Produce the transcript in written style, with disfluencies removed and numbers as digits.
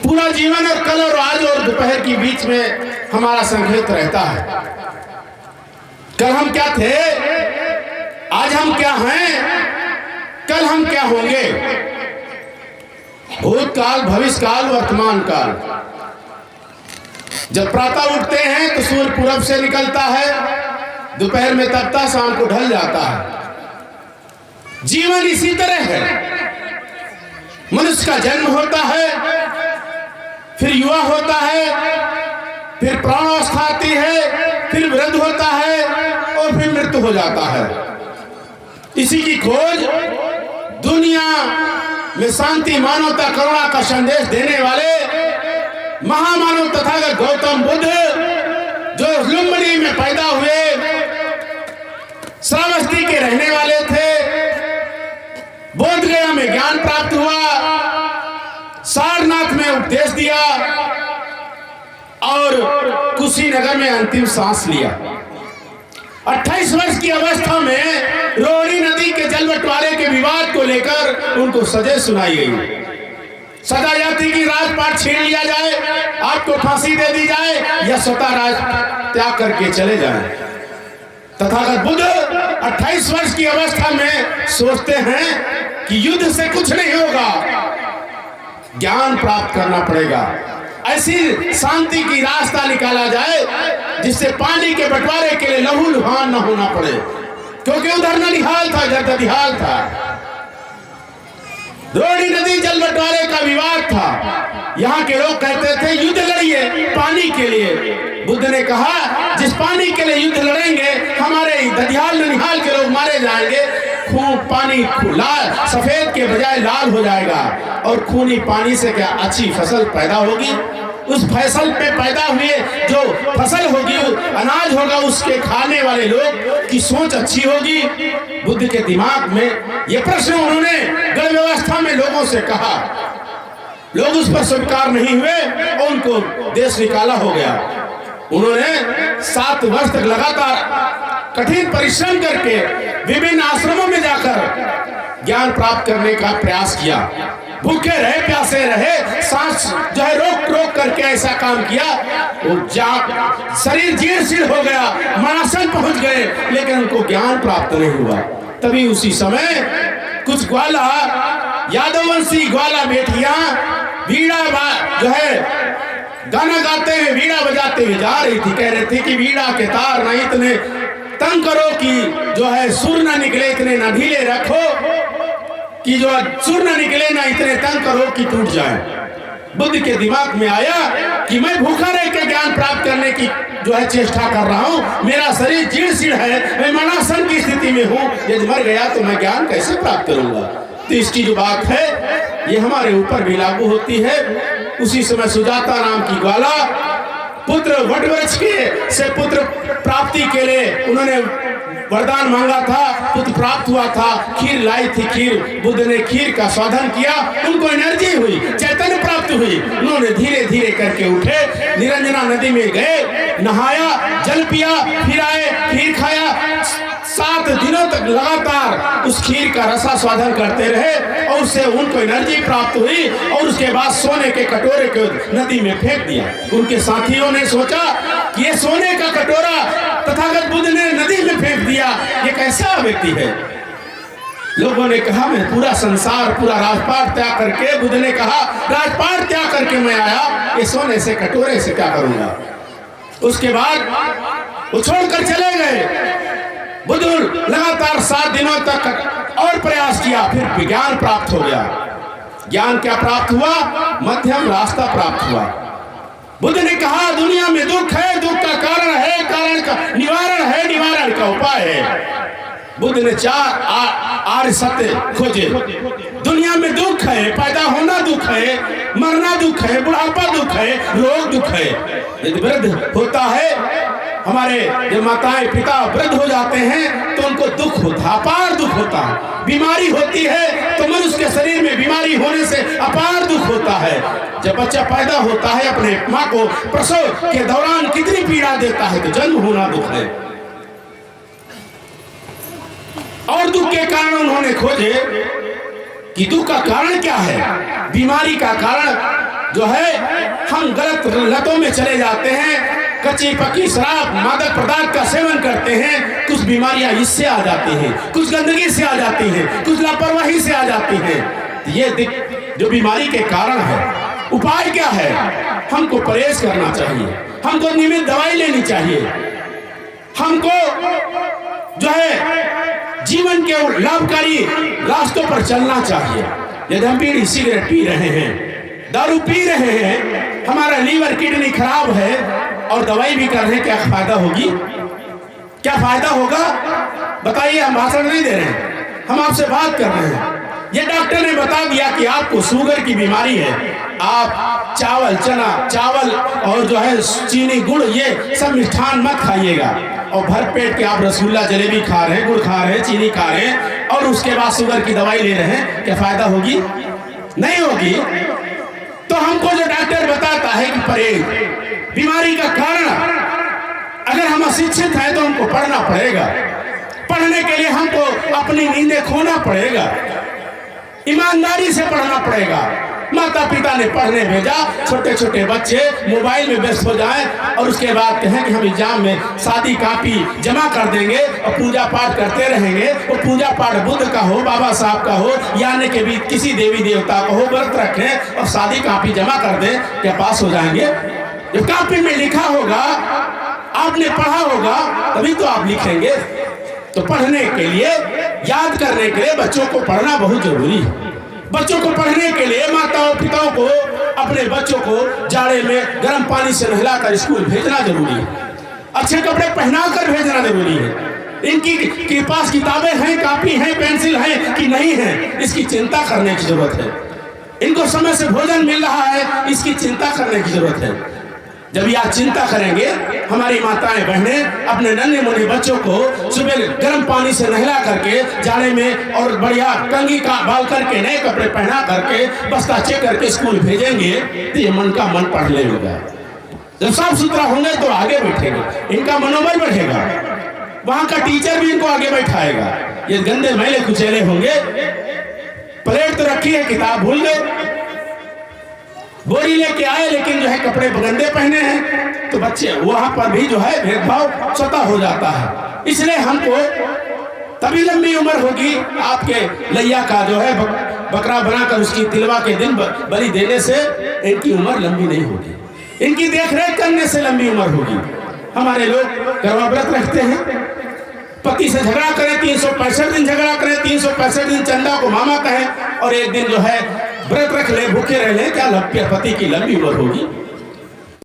पूरा जीवन और कल और आज और दोपहर के बीच में हमारा संकेत रहता है। कल हम क्या थे, आज हम क्या हैं, कल हम क्या होंगे। भूतकाल, भविष्यकाल, वर्तमान काल। जब प्रातः उठते हैं तो सूर्य पूरब से निकलता है, दोपहर में तपता, शाम को ढल जाता है। जीवन इसी तरह है। मनुष्य का जन्म होता है, फिर युवा होता है, फिर प्राणावस्था आती है, फिर वृद्ध होता है और फिर मृत्यु हो जाता है। इसी की खोज दुनिया में शांति, मानवता, करुणा का संदेश देने वाले महामानव तथागत गौतम बुद्ध, जो लुम्बिनी में पैदा हुए, श्रावस्ती के रहने वाले थे, बोध गया में ज्ञान प्राप्त हुआ, सारनाथ में उपदेश दिया और कुशीनगर में अंतिम सांस लिया। 28 वर्ष की अवस्था में रोहिणी नदी के जल बंटवारे के विवाद को लेकर उनको सजा सुनाई गई। सजा यह थी कि राजपाट छीन लिया जाए, आपको फांसी दे दी जाए या स्वतः राज त्याग करके चले जाएं। तथागत बुद्ध 28 वर्ष की अवस्था में सोचते हैं कि युद्ध से कुछ नहीं होगा, ज्ञान प्राप्त करना पड़ेगा। ऐसी शांति की रास्ता निकाला जाए जिससे पानी के बंटवारे के लिए लहू लुहान न होना पड़े, क्योंकि उधर ननिहाल था, इधर ददिहाल था। रोहिणी नदी जल बंटवारे का विवाद था। यहाँ के लोग कहते थे युद्ध लड़िए पानी के लिए। बुद्ध ने कहा जिस पानी के लिए युद्ध लड़ेंगे हमारे ददिहाल ननिहाल के लोग मारे जाएंगे, खून पानी लाल सफेद के बजाय लाल हो जाएगा और खूनी पानी से क्या अच्छी फसल पैदा होगी। उस फसल पे पैदा हुए जो फसल होगी, अनाज होगा, उसके खाने वाले लोग की सोच अच्छी होगी। बुद्ध के दिमाग में ये प्रश्न उन्होंने गण व्यवस्था में लोगों से कहा। लोग उस पर स्वीकार नहीं हुए और उनको देश निकाला हो गया। उन्होंने 7 वर्ष तक लगातार कठिन परिश्रम करके विभिन्न आश्रमों में जाकर ज्ञान प्राप्त करने का प्रयास किया। भूखे रहे, प्यासे रहे, सांस जो है रोक रोक करके ऐसा काम किया। वो शरीर जीर्ण शीर्ण हो गया, मनासन पहुंच गए, लेकिन उनको ज्ञान प्राप्त नहीं हुआ। तभी उसी समय कुछ ग्वाला, यादववंशी ग्वाला बेटियां वीणा जो है गाना गाते हुए, वीणा बजाते हुए जा रही थी। कह रहे थे कि वीणा के तार ना इतने तंग करो कि जो है सुर ना निकले, इतने ना ढीले रखो कि जो सुर ना निकले, ना इतने तंग करो कि टूट जाए। बुद्ध के दिमाग में आया कि मैं भूखा रह के ज्ञान प्राप्त करने की जो है चेष्टा कर रहा हूँ, मेरा शरीर जीर्ण शीर्ण है, मैं मनासन की स्थिति में हूँ, यदि मर गया तो मैं ज्ञान कैसे प्राप्त करूंगा। तो इसकी जो बात है ये हमारे ऊपर भी लागू होती है। उसी समय सुजाता नाम की ग्वाला पुत्र वटवृक्ष के से पुत्र प्राप्ति के लिए उन्होंने वरदान मांगा था, पुत्र प्राप्त हुआ था। खीर लाई थी, खीर बुद्ध ने खीर का स्वादन किया, उनको एनर्जी हुई, चैतन्य प्राप्त हुई। उन्होंने धीरे धीरे करके उठे, निरंजना नदी में गए, नहाया, जल पिया, फिर आए, खीर खाया। 7 दिनों तक लगातार उस खीर का रसा स्वादन करते रहे और उससे उनको एनर्जी प्राप्त हुई और उसके बाद सोने के कटोरे को नदी में फेंक दिया। उनके साथियों ने सोचा कि ये सोने का कटोरा तथागत बुद्ध ने नदी में फेंक दिया, ये कैसा व्यक्ति है। लोगों ने कहा मैं पूरा संसार, पूरा राजपाट त्याग करके, बुद्ध ने कहा राजपाट त्याग करके मैं आया, ये सोने से कटोरे से क्या करूंगा। उसके बाद वो छोड़कर चले गए। बुद्ध लगातार 7 दिनों तक और प्रयास किया, फिर ज्ञान प्राप्त हो गया। ज्ञान क्या प्राप्त हुआ? मध्यम रास्ता प्राप्त हुआ। बुद्ध ने कहा दुनिया में दुख है, दुख का कारण है, कारण का निवारण है, निवारण का उपाय है। बुद्ध ने 4 आर्य सत्य खोजे। दुनिया में दुख है, पैदा होना दुख है, मरना दुख है, बुढ़ापा दुख है, रोग दुख है। यदि वृद्ध होता है, हमारे जब माताएं पिता वृद्ध हो जाते हैं तो उनको दुख होता, अपार दुख होता है। बीमारी होती है तो मनुष्य के शरीर में बीमारी होने से अपार दुख होता है। जब बच्चा पैदा होता है, अपने माँ को प्रसव के दौरान कितनी पीड़ा देता है, तो जन्म होना दुख है। और दुख के कारण उन्होंने खोजे कि दुख का कारण क्या है। बीमारी का कारण जो है हम गलत लतों में चले जाते हैं, कच्ची पक्की शराब मादक पदार्थ का सेवन करते हैं, कुछ बीमारियां इससे आ जाती हैं, कुछ गंदगी से आ जाती हैं, कुछ लापरवाही से आ जाती हैं। ये जो बीमारी के कारण है, उपाय क्या है? हमको परहेज करना चाहिए, हमको नियमित दवाई लेनी चाहिए, हमको जो है जीवन के लाभकारी रास्तों पर चलना चाहिए। यदि हम बीड़ी सिगरेट पी रहे हैं, दारू पी रहे हैं, हमारा लीवर किडनी खराब है और दवाई भी कर रहे हैं, क्या फायदा होगी? क्या फायदा होगा? बताइए। हम भाषण नहीं दे रहे हैं, हम आपसे बात कर रहे हैं। ये डॉक्टर ने बता दिया कि आपको शुगर की बीमारी है, आप चावल, चना, चावल और जो है चीनी, गुड़, ये सब मिष्ठान मत खाइएगा। और भर पेट के आप रसगुल्ला, जलेबी खा रहे हैं, गुड़ खा रहे हैं, चीनी खा रहे हैं और उसके बाद शुगर की दवाई ले रहे हैं, क्या फायदा होगी? नहीं होगी। तो हमको जो डॉक्टर बताता है कि परहेज बीमारी का कारण, अगर हम अशिक्षित हैं तो हमको पढ़ना पड़ेगा। पढ़ने के लिए हमको अपनी नींदें खोना पड़ेगा, ईमानदारी से पढ़ना पड़ेगा। माता पिता ने पढ़ने भेजा, छोटे छोटे बच्चे मोबाइल में व्यस्त हो जाएं और उसके बाद कहें कि हम एग्जाम में सादी कॉपी जमा कर देंगे और पूजा पाठ करते रहेंगे। वो पूजा पाठ बुद्ध का हो, बाबा साहब का हो, यानी कि भी किसी देवी देवता का हो, व्रत रखें और सादी कॉपी जमा कर दें, क्या पास हो जाएंगे? जो कॉपी में लिखा होगा, आपने पढ़ा होगा, तभी तो आप लिखेंगे। तो पढ़ने के लिए, याद करने के लिए बच्चों को पढ़ना बहुत जरूरी है। बच्चों को पढ़ने के लिए माताओं पिताओं को अपने बच्चों को जाड़े में गर्म पानी से नहलाकर स्कूल भेजना जरूरी है, अच्छे कपड़े पहनाकर भेजना जरूरी है। इनकी के पास किताबें हैं, कॉपी हैं, पेंसिल हैं कि नहीं है, इसकी चिंता करने की जरूरत है। इनको समय से भोजन मिल रहा है, इसकी चिंता करने की जरूरत है। जब यह चिंता करेंगे, हमारी माताएं बहनें अपने नन्हे मुन्ने बच्चों को सुबह गर्म पानी से नहला करके जाड़े में और बढ़िया कंघी का बाल करके, नए कपड़े पहना करके, बस्ता चेक करके स्कूल भेजेंगे, तो ये मन का मन पढ़ लेगा। जब साफ सुथरा होंगे तो आगे बैठेंगे, इनका मनोबल बढ़ेगा, वहां का टीचर भी इनको आगे बैठाएगा। ये गंदे मैले कुचेले होंगे, प्लेट तो रखी है, किताब भूल गए, बोरी लेके आए लेकिन जो है कपड़े गंदे पहने हैं, तो बच्चे वहां पर भी जो है भेदभाव स्वतः हो जाता है। इसलिए हमको तभी लंबी उम्र होगी। आपके लैया का जो है बकरा बनाकर उसकी तिलवा के दिन बलि देने से इनकी उम्र लंबी नहीं होगी, इनकी देखरेख करने से लंबी उम्र होगी। हमारे लोग करवा व्रत रखते हैं, पति से झगड़ा करें, 365 दिन झगड़ा करें, 365 दिन चंदा को मामा कहें और एक दिन जो है व्रत रख ले, भूखे रह ले, क्या पति की लंबी उम्र होगी?